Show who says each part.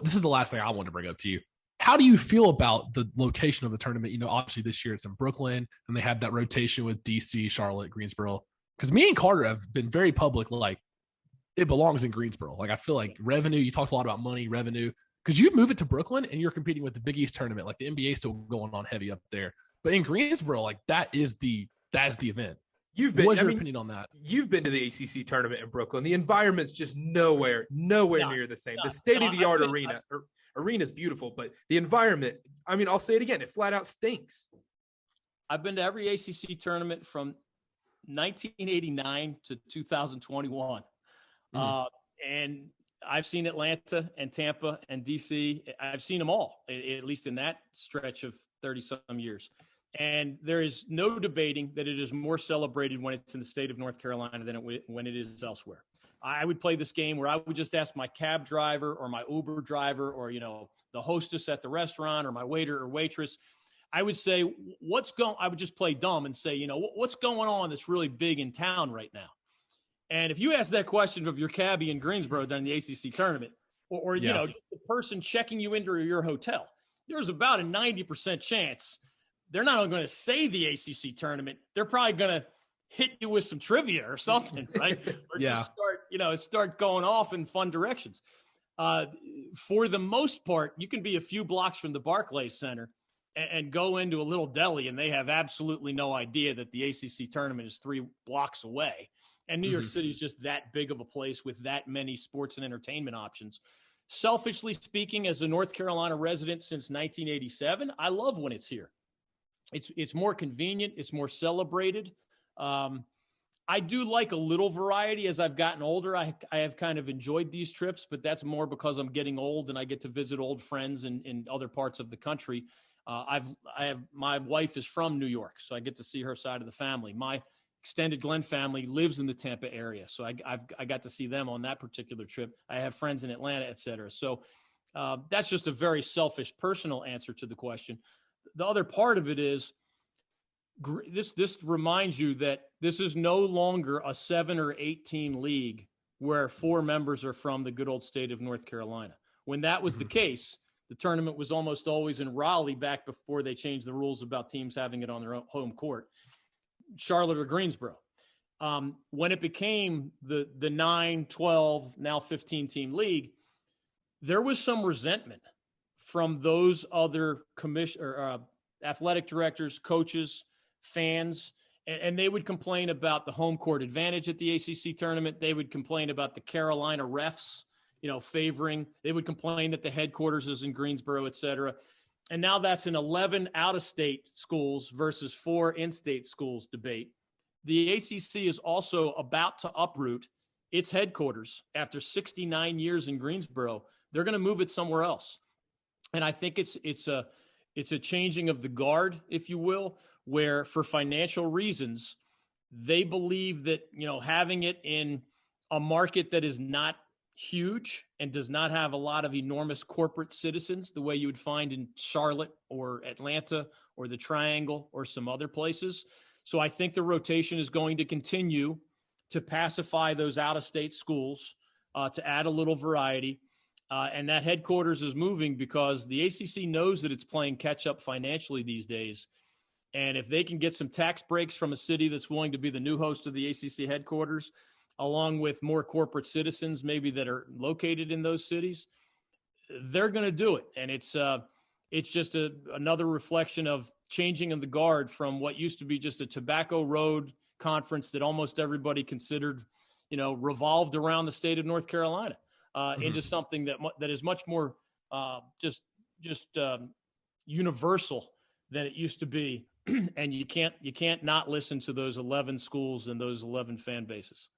Speaker 1: This is the last thing I want to bring up to you. How do you feel about the location of the tournament? Obviously this year it's in Brooklyn, and they had that rotation with DC, Charlotte, Greensboro. Because me and Carter have been very public, like it belongs in Greensboro. Like I feel like revenue. You talked a lot about money, revenue. Because you move it to Brooklyn and you're competing with the Big East tournament, like the NBA is still going on heavy up there. But in Greensboro, like that is the event. What's your opinion on that?
Speaker 2: You've been to the ACC tournament in Brooklyn. The environment's just nowhere near the same. The state-of-the-art arena is beautiful, but the environment, I mean, I'll say it again, it flat out stinks.
Speaker 3: I've been to every ACC tournament from 1989 to 2021. And I've seen Atlanta and Tampa and DC. I've seen them all, at least in that stretch of 30-some years. And there is no debating that it is more celebrated when it's in the state of North Carolina than when it is elsewhere. I would play this game where I would just ask my cab driver or my Uber driver or, the hostess at the restaurant or my waiter or waitress. I would say, I would just play dumb and say, what's going on that's really big in town right now? And if you ask that question of your cabbie in Greensboro during the ACC tournament or just the person checking you into your hotel, there's about a 90% chance they're not only going to say the ACC tournament, they're probably going to hit you with some trivia or something, right? Or just start going off in fun directions. For the most part, you can be a few blocks from the Barclays Center and go into a little deli, and they have absolutely no idea that the ACC tournament is 3 blocks away. And New York City is just that big of a place with that many sports and entertainment options. Selfishly speaking, as a North Carolina resident since 1987, I love when it's here. It's more convenient. It's more celebrated. I do like a little variety as I've gotten older. I have kind of enjoyed these trips, but that's more because I'm getting old and I get to visit old friends in other parts of the country. My wife is from New York, so I get to see her side of the family. My extended Glen family lives in the Tampa area, so I got to see them on that particular trip. I have friends in Atlanta, et cetera. So that's just a very selfish, personal answer to the question. The other part of it is this reminds you that this is no longer a 7 or 8 team league where 4 members are from the good old state of North Carolina. When that was the case, the tournament was almost always in Raleigh back before they changed the rules about teams having it on their own home court, Charlotte or Greensboro. When it became the 9, 12, now 15 team league, there was some resentment from those other athletic directors, coaches, fans, and they would complain about the home court advantage at the ACC tournament. They would complain about the Carolina refs, favoring. They would complain that the headquarters is in Greensboro, et cetera. And now that's an 11 out-of-state schools versus 4 in-state schools debate. The ACC is also about to uproot its headquarters after 69 years in Greensboro. They're going to move it somewhere else. And I think it's a changing of the guard, if you will, where for financial reasons, they believe that, having it in a market that is not huge and does not have a lot of enormous corporate citizens, the way you would find in Charlotte or Atlanta or the Triangle or some other places. So I think the rotation is going to continue to pacify those out-of-state schools, to add a little variety. And that headquarters is moving because the ACC knows that it's playing catch-up financially these days. And if they can get some tax breaks from a city that's willing to be the new host of the ACC headquarters, along with more corporate citizens maybe that are located in those cities, they're going to do it. And it's just another reflection of changing of the guard from what used to be just a Tobacco Road conference that almost everybody considered, revolved around the state of North Carolina. Into something that is much more just universal than it used to be, and you can't not listen to those 11 schools and those 11 fan bases.